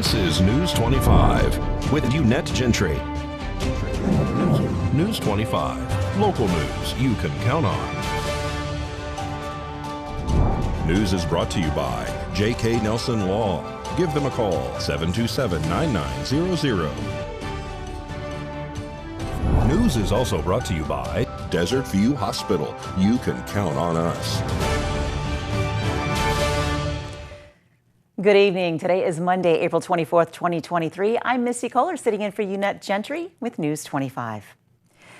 This is News 25 with Unette Gentry. News 25, local news you can count on. News is brought to you by J.K. Nelson Law. Give them a call, 727-9900. News is also brought to you by Desert View Hospital. You can count on us. Good evening. Today is Monday, April 24th, 2023. I'm Missy Kohler sitting in for Unette Gentry with News 25.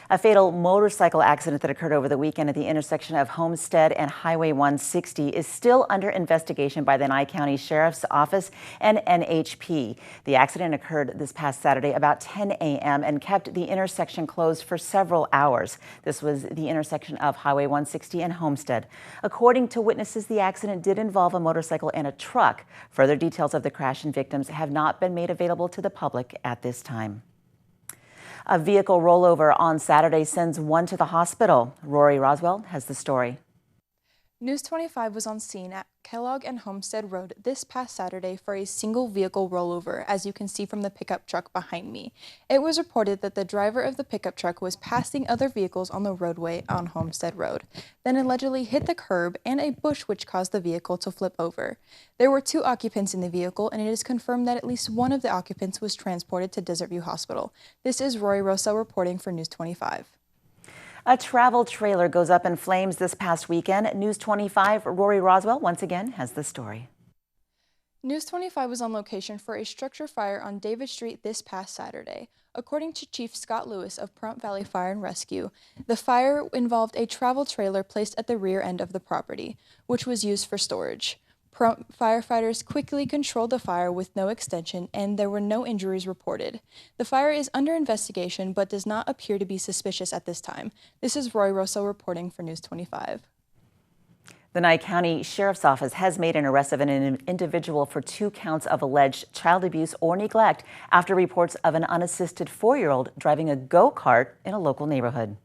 A fatal motorcycle accident that occurred over the weekend at the intersection of Homestead and Highway 160 is still under investigation by the Nye County Sheriff's Office and NHP. The accident occurred this past Saturday about 10 a.m. and kept the intersection closed for several hours. This was the intersection of Highway 160 and Homestead. According to witnesses, the accident did involve a motorcycle and a truck. Further details of the crash and victims have not been made available to the public at this time. A vehicle rollover on Saturday sends one to the hospital. Rory Roswell has the story. News 25 was on scene at Kellogg and Homestead Road this past Saturday for a single vehicle rollover, as you can see from the pickup truck behind me. It was reported that the driver of the pickup truck was passing other vehicles on the roadway on Homestead Road, then allegedly hit the curb and a bush, which caused the vehicle to flip over. There were 2 occupants in the vehicle, and it is confirmed that at least one of the occupants was transported to Desert View Hospital. This is Roy Rosa reporting for News 25. A travel trailer goes up in flames this past weekend. News 25, Rory Roswell once again has the story. News 25 was on location for a structure fire on David Street this past Saturday. According to Chief Scott Lewis of Pahrump Valley Fire and Rescue, the fire involved a travel trailer placed at the rear end of the property, which was used for storage. Pahrump firefighters quickly controlled the fire with no extension, and there were no injuries reported. The fire is under investigation but does not appear to be suspicious at this time. This is Roy Rosso reporting for News 25. The Nye County Sheriff's Office has made an arrest of an individual for 2 counts of alleged child abuse or neglect after reports of an unassisted 4-year-old driving a go-kart in a local neighborhood.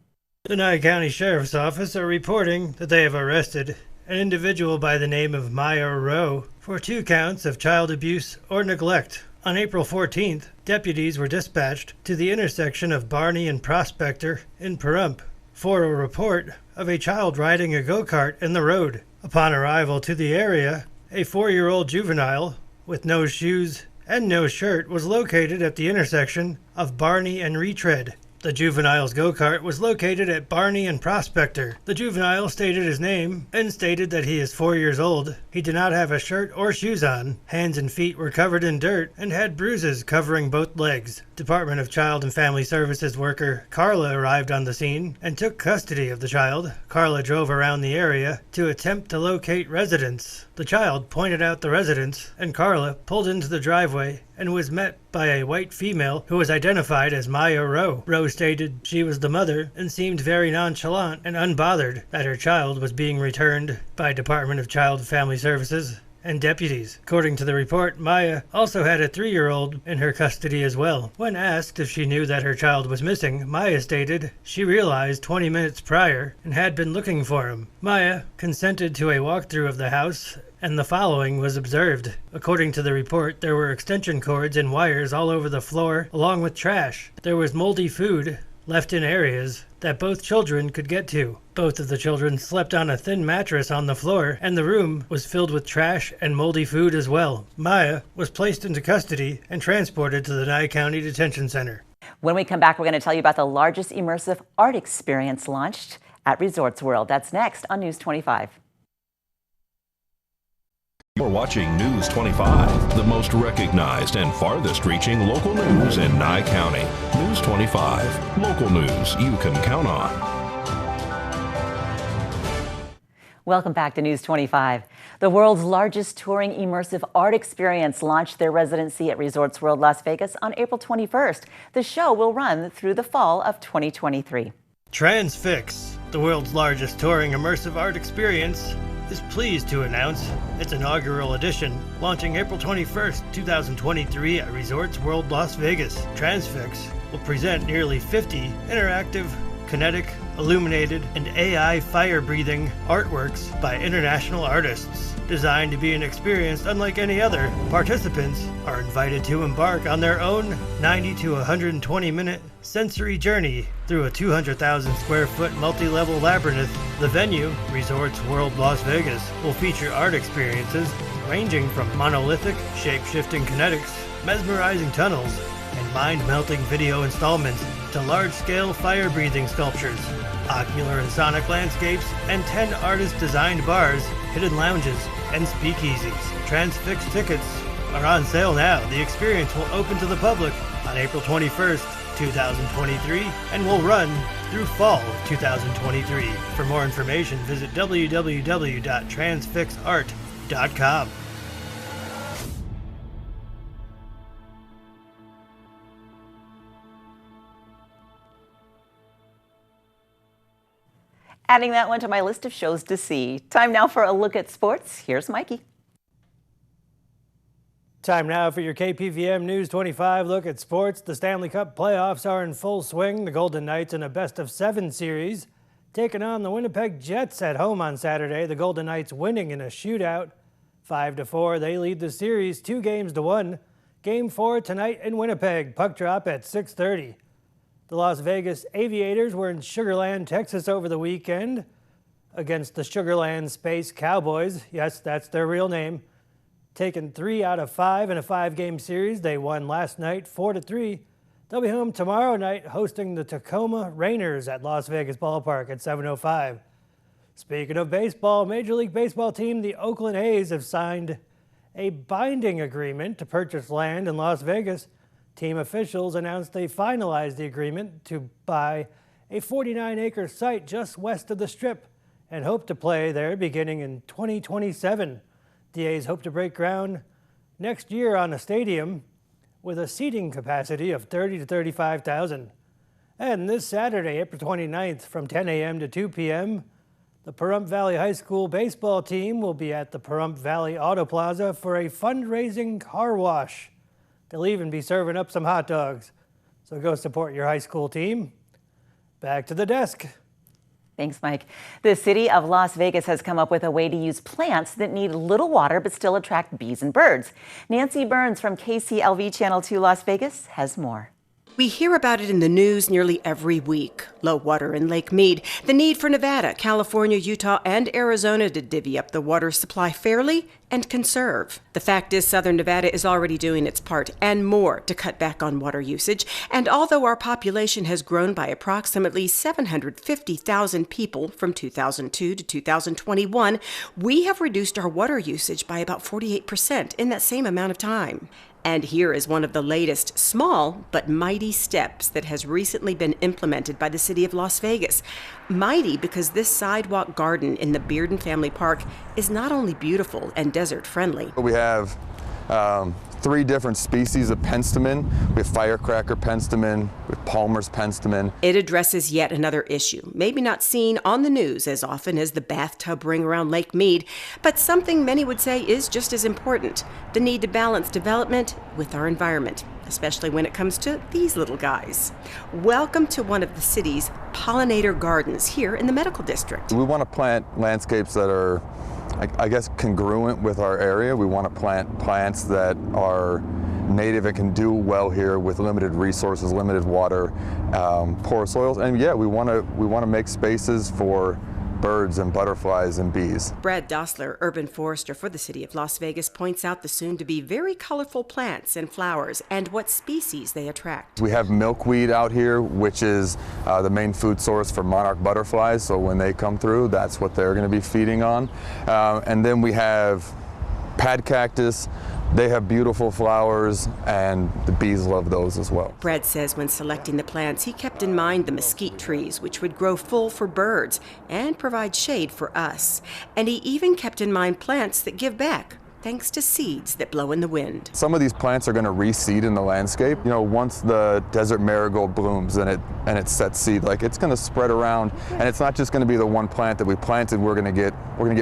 The Nye County Sheriff's Office are reporting that they have arrested an individual by the name of Maya Rowe for 2 counts of child abuse or neglect. On April 14th, deputies were dispatched to the intersection of Barney and Prospector in Pahrump for a report of a child riding a go-kart in the road. Upon arrival to the area, a 4-year-old juvenile with no shoes and no shirt was located at the intersection of Barney and Retread. The juvenile's go-kart was located at Barney and Prospector. The juvenile stated his name and stated that he is 4 years old. He did not have a shirt or shoes on. Hands and feet were covered in dirt and had bruises covering both legs. Department of Child and Family Services worker Carla arrived on the scene and took custody of the child. Carla drove around the area to attempt to locate residents. The child pointed out the residence, and Carla pulled into the driveway and was met by a white female who was identified as Maya Rowe. Rowe stated she was the mother and seemed very nonchalant and unbothered that her child was being returned by Department of Child and Family Services and deputies. According to the report, Maya also had a 3-year-old in her custody as well. When asked if she knew that her child was missing, Maya stated she realized 20 minutes prior and had been looking for him. Maya consented to a walkthrough of the house, and the following was observed. According to the report, there were extension cords and wires all over the floor, along with trash. There was moldy food left in areas that both children could get to. Both of the children slept on a thin mattress on the floor, and the room was filled with trash and moldy food as well. Maya was placed into custody and transported to the Nye County Detention Center. When we come back, we're going to tell you about the largest immersive art experience launched at Resorts World. That's next on News 25. You're watching News 25, the most recognized and farthest reaching local news in Nye County. News 25, local news you can count on. Welcome back to News 25. The world's largest touring immersive art experience launched their residency at Resorts World Las Vegas on April 21st. The show will run through the fall of 2023. Transfix, the world's largest touring immersive art experience, is pleased to announce its inaugural edition, launching April 21st, 2023 at Resorts World Las Vegas. Transfix will present nearly 50 interactive kinetic, illuminated, and AI fire-breathing artworks by international artists. Designed to be an experience unlike any other, participants are invited to embark on their own 90 to 120-minute sensory journey through a 200,000 square foot multi-level labyrinth. The venue, Resorts World Las Vegas, will feature art experiences ranging from monolithic, shape-shifting kinetics, mesmerizing tunnels, and mind-melting video installments to large-scale fire-breathing sculptures, ocular and sonic landscapes, and 10 artist-designed bars, hidden lounges, and speakeasies. Transfix tickets are on sale now. The experience will open to the public on April 21st, 2023, and will run through fall of 2023. For more information, visit www.transfixart.com. Adding that one to my list of shows to see. Time now for a look at sports. Here's Mikey. Time now for your KPVM News 25 look at sports. The Stanley Cup playoffs are in full swing. The Golden Knights in a best-of-7 series, taking on the Winnipeg Jets at home on Saturday. The Golden Knights winning in a shootout, 5-4. They lead the series 2-1. Game 4 tonight in Winnipeg. Puck drop at 6:30. The Las Vegas Aviators were in Sugar Land, Texas over the weekend against the Sugar Land Space Cowboys. Yes, that's their real name. Taken 3 out of 5 in a 5-game series. They won last night 4-3. They'll be home tomorrow night hosting the Tacoma Rainers at Las Vegas Ballpark at 7:05. Speaking of baseball, Major League Baseball team, the Oakland A's, have signed a binding agreement to purchase land in Las Vegas. Team officials announced they finalized the agreement to buy a 49-acre site just west of the Strip and hope to play there beginning in 2027. The A's hope to break ground next year on a stadium with a seating capacity of 30 to 35,000. And this Saturday, April 29th, from 10 a.m. to 2 p.m., the Pahrump Valley High School baseball team will be at the Pahrump Valley Auto Plaza for a fundraising car wash. They'll even be serving up some hot dogs. So go support your high school team. Back to the desk. Thanks, Mike. The city of Las Vegas has come up with a way to use plants that need little water but still attract bees and birds. Nancy Burns from KCLV Channel 2 Las Vegas has more. We hear about it in the news nearly every week. Low water in Lake Mead, the need for Nevada, California, Utah, and Arizona to divvy up the water supply fairly and conserve. The fact is, Southern Nevada is already doing its part and more to cut back on water usage. And although our population has grown by approximately 750,000 people from 2002 to 2021, we have reduced our water usage by about 48% in that same amount of time. And here is one of the latest small but mighty steps that has recently been implemented by the city of Las Vegas. Mighty because this sidewalk garden in the Bearden Family Park is not only beautiful and desert friendly. We have 3 different species of penstemon. We have firecracker penstemon, we have Palmer's penstemon. It addresses yet another issue, maybe not seen on the news as often as the bathtub ring around Lake Mead, but something many would say is just as important, the need to balance development with our environment, especially when it comes to these little guys. Welcome to one of the city's pollinator gardens here in the Medical District. We want to plant landscapes that are, I guess, congruent with our area. We want to plant plants that are native and can do well here with limited resources, limited water, poor soils, and yeah, we want to make spaces for birds and butterflies and bees. Brad Dossler, urban forester for the city of Las Vegas, points out the soon-to-be very colorful plants and flowers and what species they attract. We have milkweed out here, which is the main food source for monarch butterflies, so when they come through, that's what they're going to be feeding on. And then we have pad cactus. They have beautiful flowers, and the bees love those as well. Brad says when selecting the plants, he kept in mind the mesquite trees, which would grow full for birds and provide shade for us. And he even kept in mind plants that give back, thanks to seeds that blow in the wind. Some of these plants are going to reseed in the landscape. You know, once the desert marigold blooms and it sets seed, like it's going to spread around, and it's not just going to be the one plant that we planted. We're going to get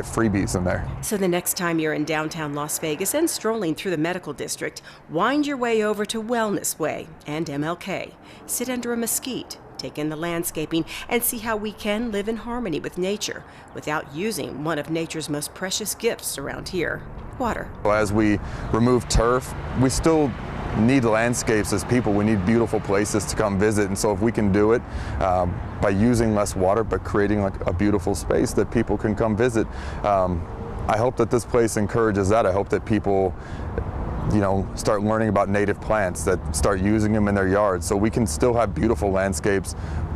freebies in there. So the next time you're in downtown Las Vegas and strolling through the Medical District, wind your way over to Wellness Way and MLK. Sit under a mesquite take in the landscaping, and see how we can live in harmony with nature without using one of nature's most precious gifts around here, water. As we remove turf, we still need landscapes as people. We need beautiful places to come visit, and so if we can do it by using less water but creating like a beautiful space that people can come visit, I hope that this place encourages that. I hope that people start learning about native plants, that start using them in their yards, so we can still have beautiful landscapes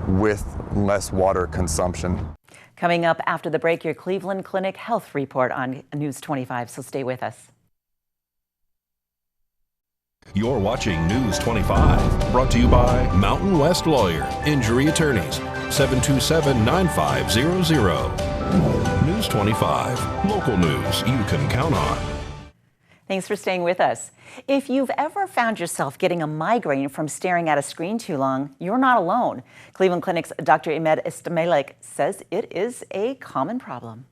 with less water consumption. Coming up after the break, your Cleveland Clinic Health Report on News 25, so stay with us. You're watching News 25, brought to you by Mountain West Lawyer, Injury Attorneys, 727-9500. News 25, local news you can count on. Thanks for staying with us. If you've ever found yourself getting a migraine from staring at a screen too long, you're not alone. Cleveland Clinic's Dr. Ahmed Estemelek says it is a common problem.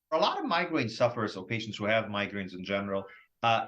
For a lot of migraine sufferers or patients who have migraines in general,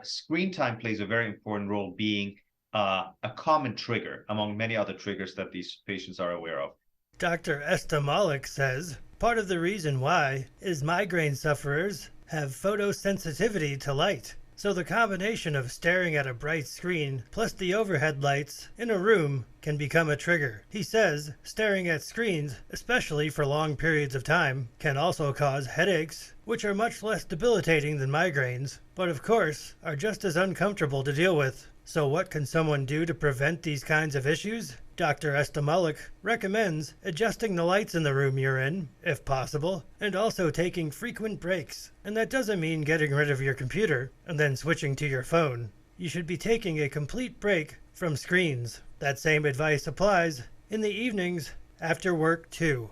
screen time plays a very important role, being a common trigger among many other triggers that these patients are aware of. Dr. Estemelek says part of the reason why is migraine sufferers have photosensitivity to light. So the combination of staring at a bright screen plus the overhead lights in a room can become a trigger. He says staring at screens, especially for long periods of time, can also cause headaches, which are much less debilitating than migraines, but of course are just as uncomfortable to deal with. So what can someone do to prevent these kinds of issues? Dr. Estemelek recommends adjusting the lights in the room you're in, if possible, and also taking frequent breaks. And that doesn't mean getting rid of your computer and then switching to your phone. You should be taking a complete break from screens. That same advice applies in the evenings after work too.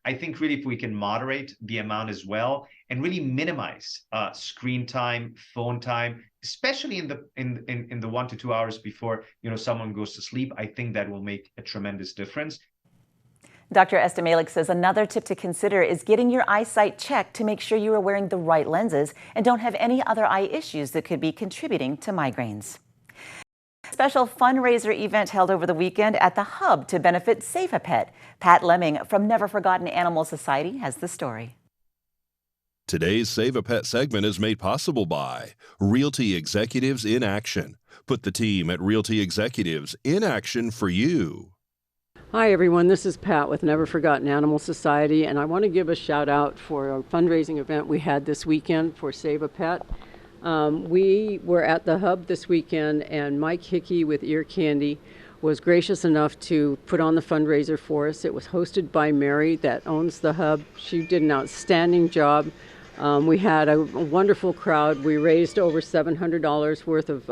I think really if we can moderate the amount as well and really minimize screen time, phone time, especially in the 1 to 2 hours before someone goes to sleep, I think that will make a tremendous difference. Dr. Estemelek says another tip to consider is getting your eyesight checked to make sure you are wearing the right lenses and don't have any other eye issues that could be contributing to migraines. A special fundraiser event held over the weekend at the Hub to benefit Save a Pet. Pat Lemming from Never Forgotten Animal Society has the story. Today's Save a Pet segment is made possible by Realty Executives in Action. Put the team at Realty Executives in action for you. Hi everyone, this is Pat with Never Forgotten Animal Society, and I want to give a shout out for a fundraising event we had this weekend for Save a Pet. We were at the Hub this weekend, and Mike Hickey with Ear Candy was gracious enough to put on the fundraiser for us. It was hosted by Mary that owns the Hub. She did an outstanding job. We had a wonderful crowd. We raised over $700 worth of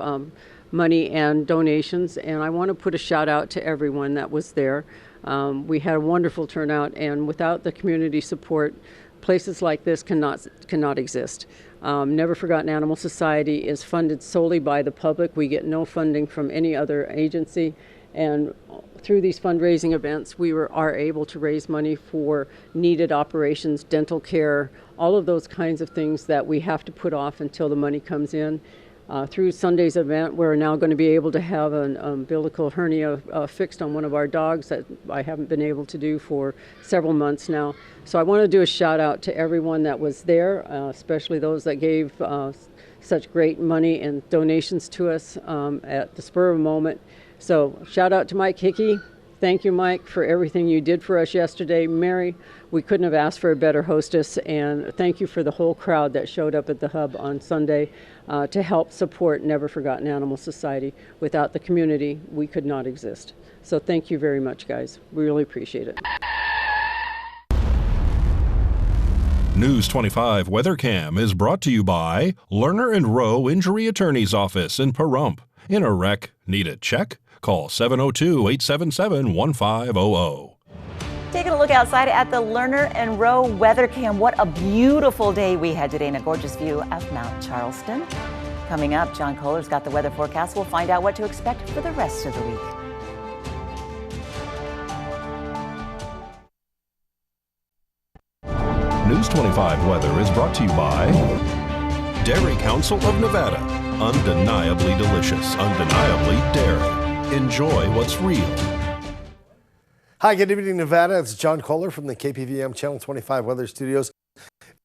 money and donations, and I want to put a shout out to everyone that was there. We had a wonderful turnout, and without the community support, places like this cannot exist. Never Forgotten Animal Society is funded solely by the public. We get no funding from any other agency, and through these fundraising events, we are able to raise money for needed operations, dental care, all of those kinds of things that we have to put off until the money comes in. Through Sunday's event, we're now going to be able to have an umbilical hernia fixed on one of our dogs that I haven't been able to do for several months now. So I want to do a shout out to everyone that was there, especially those that gave such great money and donations to us at the spur of a moment. So shout out to Mike Hickey. Thank you, Mike, for everything you did for us yesterday. Mary, we couldn't have asked for a better hostess, and thank you for the whole crowd that showed up at the Hub on Sunday to help support Never Forgotten Animal Society. Without the community, we could not exist. So thank you very much, guys. We really appreciate it. News 25 WeatherCam is brought to you by Lerner and Rowe Injury Attorney's Office in Pahrump. In a wreck, need a check? Call 702-877-1500. Taking a look outside at the Lerner and Rowe WeatherCam. What a beautiful day we had today and a gorgeous view of Mount Charleston. Coming up, John Kohler's got the weather forecast. We'll find out what to expect for the rest of the week. News 25 weather is brought to you by Dairy Council of Nevada. Undeniably delicious, undeniably dairy. Enjoy what's real. Hi, good evening, Nevada. It's John Kohler from the KPVM Channel 25 Weather Studios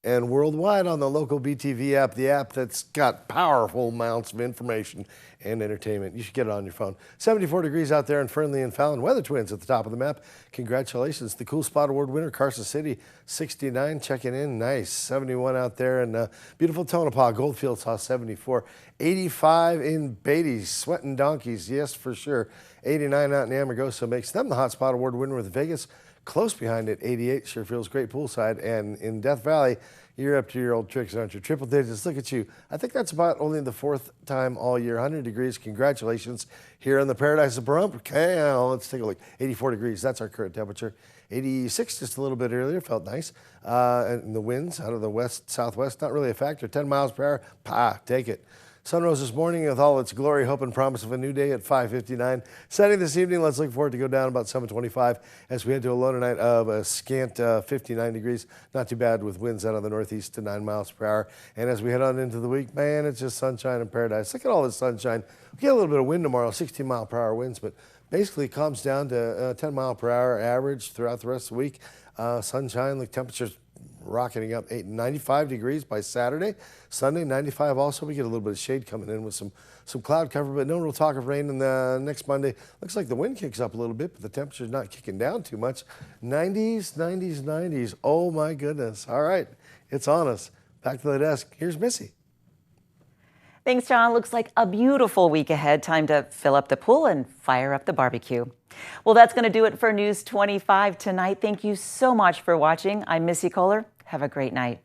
and worldwide on the local BTV app, the app that's got powerful amounts of information and entertainment. You should get it on your phone. 74 degrees out there in Fernley and Fallon. Weather Twins at the top of the map. Congratulations. The Cool Spot Award winner, Carson City, 69, checking in. Nice. 71 out there in beautiful Tonopah. Goldfield saw 74. 85 in Beatty. Sweating donkeys, yes, for sure. 89 out in Amargosa makes them the Hot Spot Award winner with Vegas. Close behind it, 88. Sure feels great poolside. And in Death Valley, you're up to your old tricks, aren't you? Triple digits. Look at you. I think that's about only the fourth time all year. 100 degrees. Congratulations. Here in the paradise of Pahrump. Okay, let's take a look. 84 degrees. That's our current temperature. 86 just a little bit earlier. Felt nice. And the winds out of the west, southwest, not really a factor. 10 miles per hour. Take it. Sun rose this morning with all its glory, hope, and promise of a new day at 5:59. Setting this evening, let's look for it to go down about 7:25 as we head to a low tonight of a scant 59 degrees. Not too bad with winds out of the northeast to 9 miles per hour. And as we head on into the week, man, it's just sunshine and paradise. Look at all this sunshine. We get a little bit of wind tomorrow, 16 mile per hour winds, but basically calms down to 10 mile per hour average throughout the rest of the week. Sunshine, the temperatures rocketing up 95 degrees by Saturday. Sunday, 95 also. We get a little bit of shade coming in with some cloud cover, but no real talk of rain. And the next Monday, looks like the wind kicks up a little bit, but the temperature's not kicking down too much. 90s, 90s, 90s. Oh, my goodness. All right, it's on us. Back to the desk. Here's Missy. Thanks, John. Looks like a beautiful week ahead. Time to fill up the pool and fire up the barbecue. Well, that's going to do it for News 25 tonight. Thank you so much for watching. I'm Missy Kohler. Have a great night.